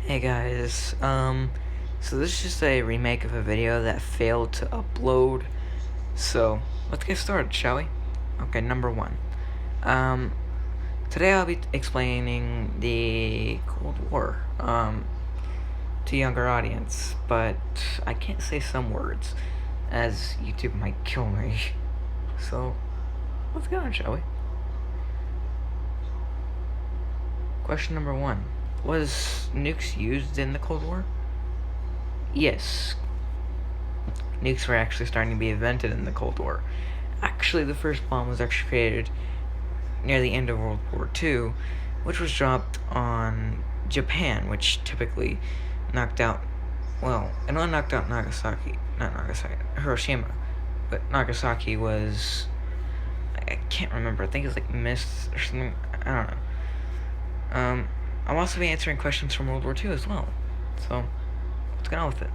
Hey guys, so this is just a remake of a video that failed to upload, so let's get started, shall we? Okay, number one. Today I'll be explaining the Cold War, to younger audience, but I can't say some words, as YouTube might kill me. So, let's get on, shall we? Question number one. Was nukes used in the Cold War? Yes. Nukes were actually starting to be invented in the Cold War. Actually, the first bomb was actually created near the end of World War II, which was dropped on Japan, which typically knocked out, well, it only knocked out Hiroshima, but Nagasaki was, I can't remember, I think it's like missed or something, I don't know. I'll also be answering questions from World War II as well, so let's get on with it.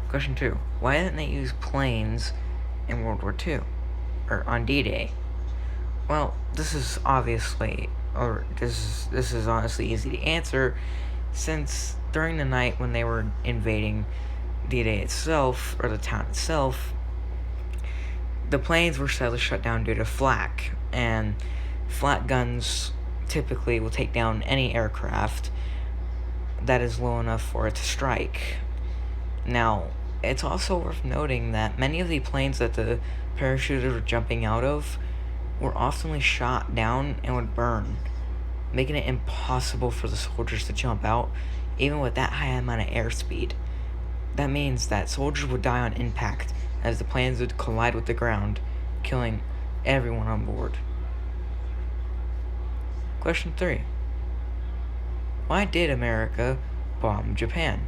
Question 2. Why didn't they use planes in World War II? Or on D-Day? Well, this is obviously, or this is honestly easy to answer, since during the night when they were invading D-Day itself, or the town itself, the planes were sadly shut down due to flak, and flak guns typically will take down any aircraft that is low enough for it to strike. Now, it's also worth noting that many of the planes that the parachuters were jumping out of were often shot down and would burn, making it impossible for the soldiers to jump out, even with that high amount of airspeed. That means that soldiers would die on impact, as the planes would collide with the ground, killing everyone on board. Question 3. Why did America bomb Japan?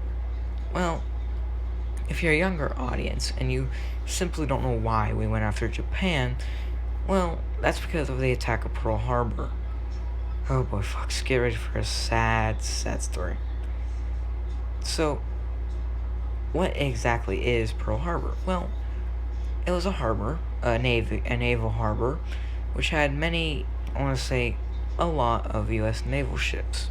Well, if you're a younger audience and you simply don't know why we went after Japan, well, that's because of the attack of Pearl Harbor. Oh boy, folks, get ready for a sad, sad story. So, what exactly is Pearl Harbor? Well, it was a harbor, a naval harbor, which had many, I want to say, a lot of U.S. naval ships.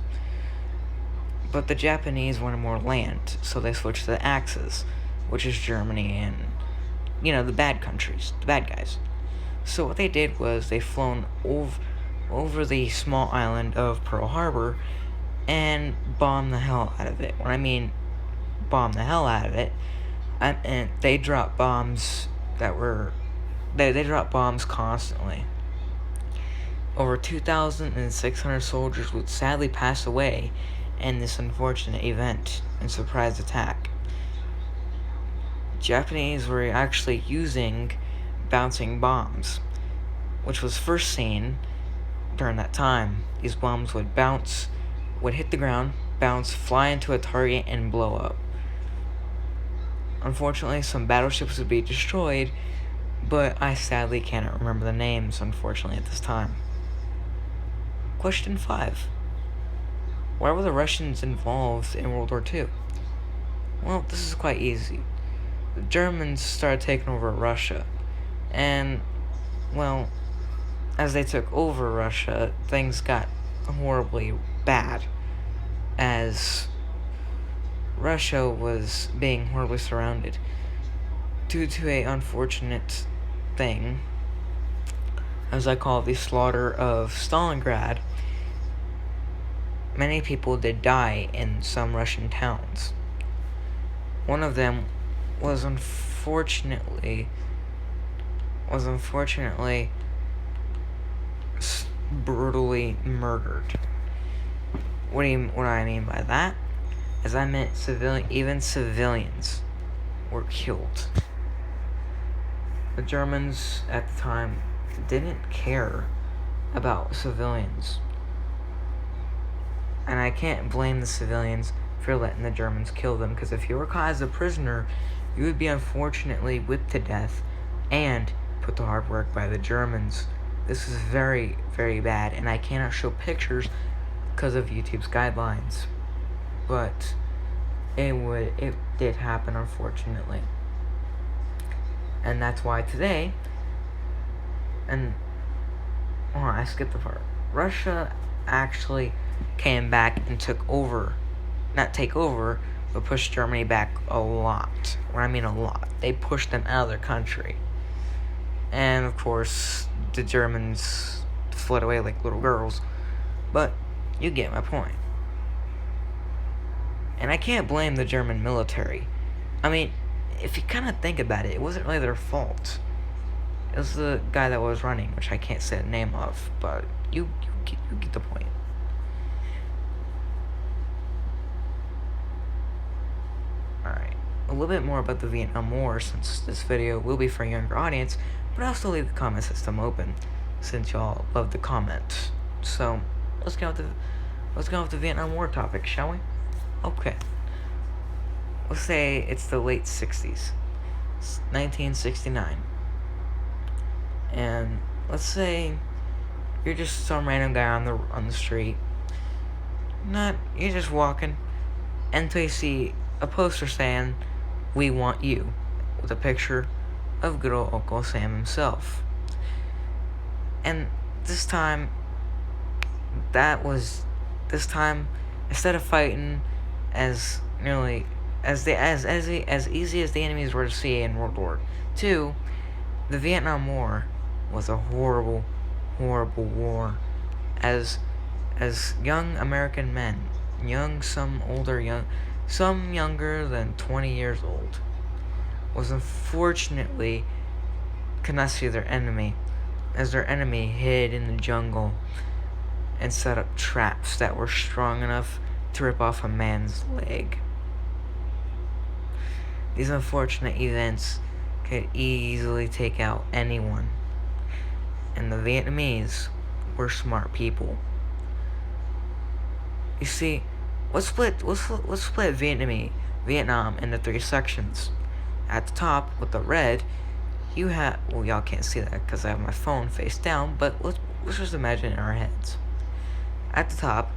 But the Japanese wanted more land, so they switched to the Axis, which is Germany and, the bad countries, the bad guys. So what they did was they flown over the small island of Pearl Harbor and bombed the hell out of it. When I mean bomb the hell out of it, and they dropped bombs they dropped bombs constantly. Over 2,600 soldiers would sadly pass away in this unfortunate event and surprise attack. Japanese were actually using bouncing bombs, which was first seen during that time. These bombs would bounce, would hit the ground, bounce, fly into a target, and blow up. Unfortunately, some battleships would be destroyed, but I sadly cannot remember the names, unfortunately, at this time. Question 5. Why were the Russians involved in World War II? Well, this is quite easy. The Germans started taking over Russia, and, well, as they took over Russia, things got horribly bad, as Russia was being horribly surrounded due to an unfortunate thing, as I call it, the Slaughter of Stalingrad. Many people did die in some Russian towns. One of them was unfortunately brutally murdered. What I mean by that is I meant even civilians were killed. The Germans at the time didn't care about civilians. And I can't blame the civilians for letting the Germans kill them, because if you were caught as a prisoner, you would be unfortunately whipped to death and put to hard work by the Germans. This is very, very bad, and I cannot show pictures because of YouTube's guidelines. But it did happen, unfortunately. And that's why today, I skipped the part. Russia actually came back and took over not take over, but push Germany back a lot. When I mean a lot, they pushed them out of their country. And of course, the Germans fled away like little girls. But you get my point. And I can't blame the German military. I mean, if you kind of think about it, it wasn't really their fault. It was the guy that was running, which I can't say the name of, but you get the point. Alright, a little bit more about the Vietnam War, since this video will be for a younger audience, but I'll still leave the comment system open, since y'all love to comment. So, let's go with the Vietnam War topic, shall we? Okay. Let's say it's the late 60s. It's 1969. And let's say you're just some random guy on the street. You're just walking until you see a poster saying, "We want you," with a picture of good old Uncle Sam himself. And this time, instead of fighting as easy as the enemies were to see in World War II, the Vietnam War was a horrible, horrible war. As young American men, some younger than 20 years old, was unfortunately could not see their enemy, as their enemy hid in the jungle and set up traps that were strong enough to rip off a man's leg. These unfortunate events could easily take out anyone, and the Vietnamese were smart people. You see, let's split Vietnam into 3 sections. At the top, with the red, you have, well, y'all can't see that because I have my phone face down, but let's just imagine in our heads. At the top,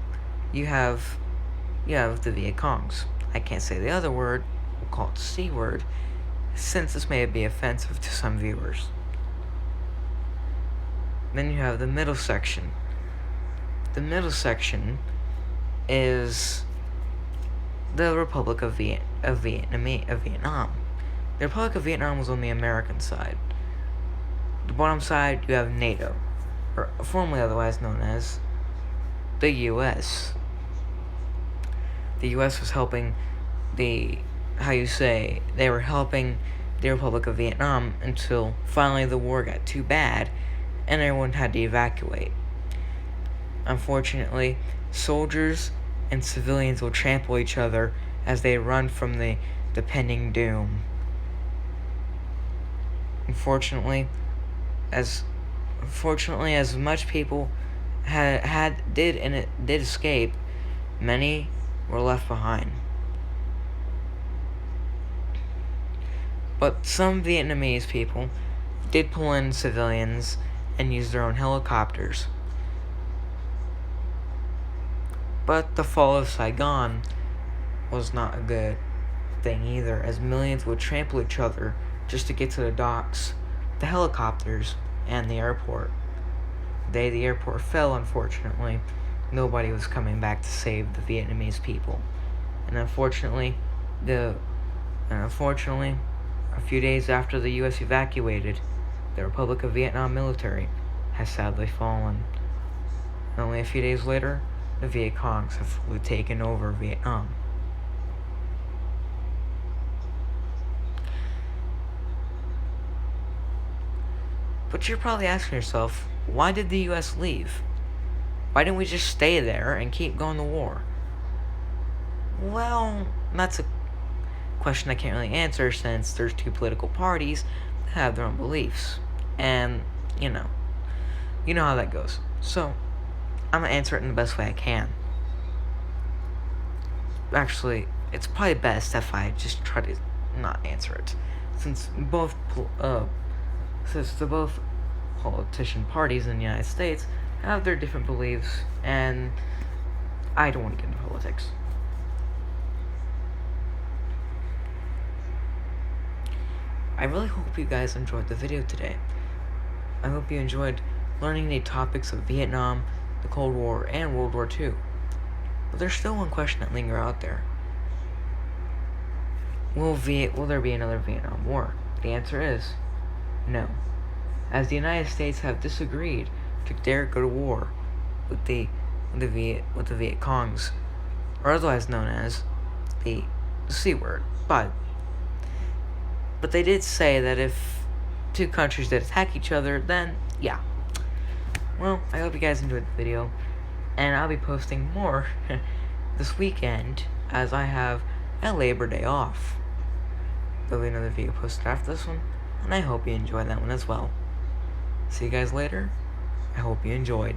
you have the Viet Congs. I can't say the other word, we'll call it the C word, since this may be offensive to some viewers. Then you have the middle section. The middle section is the Republic of Vietnam. The Republic of Vietnam was on the American side. The bottom side, you have NATO, or formerly otherwise known as the U.S. The U.S. was helping they were helping the Republic of Vietnam until finally the war got too bad and everyone had to evacuate. Unfortunately, soldiers and civilians will trample each other as they run from the pending doom. Unfortunately, as much people did escape, many were left behind. But some Vietnamese people did pull in civilians and use their own helicopters. But the fall of Saigon was not a good thing either, as millions would trample each other just to get to the docks, the helicopters, and the airport. The day the airport fell, unfortunately, nobody was coming back to save the Vietnamese people. And unfortunately, a few days after the U.S. evacuated, the Republic of Vietnam military has sadly fallen. And only a few days later, the Viet Congs have fully taken over Vietnam. But you're probably asking yourself, why did the U.S. leave? Why didn't we just stay there and keep going to war? Well, that's a question I can't really answer, since there's 2 political parties that have their own beliefs. And, you know how that goes. So, I'm going to answer it in the best way I can. Actually, it's probably best if I just try to not answer it, since both politician parties in the United States have their different beliefs, and I don't want to get into politics. I really hope you guys enjoyed the video today. I hope you enjoyed learning the topics of Vietnam, the Cold War, and World War II. But there's still one question that lingers out there. Will there be another Vietnam War? The answer is no, as the United States have disagreed to dare go to war with the Viet Congs, or otherwise known as the C word. But they did say that if two countries did attack each other, then yeah. Well, I hope you guys enjoyed the video, and I'll be posting more this weekend as I have a Labor Day off. There'll be another video posted after this one, and I hope you enjoyed that one as well. See you guys later. I hope you enjoyed.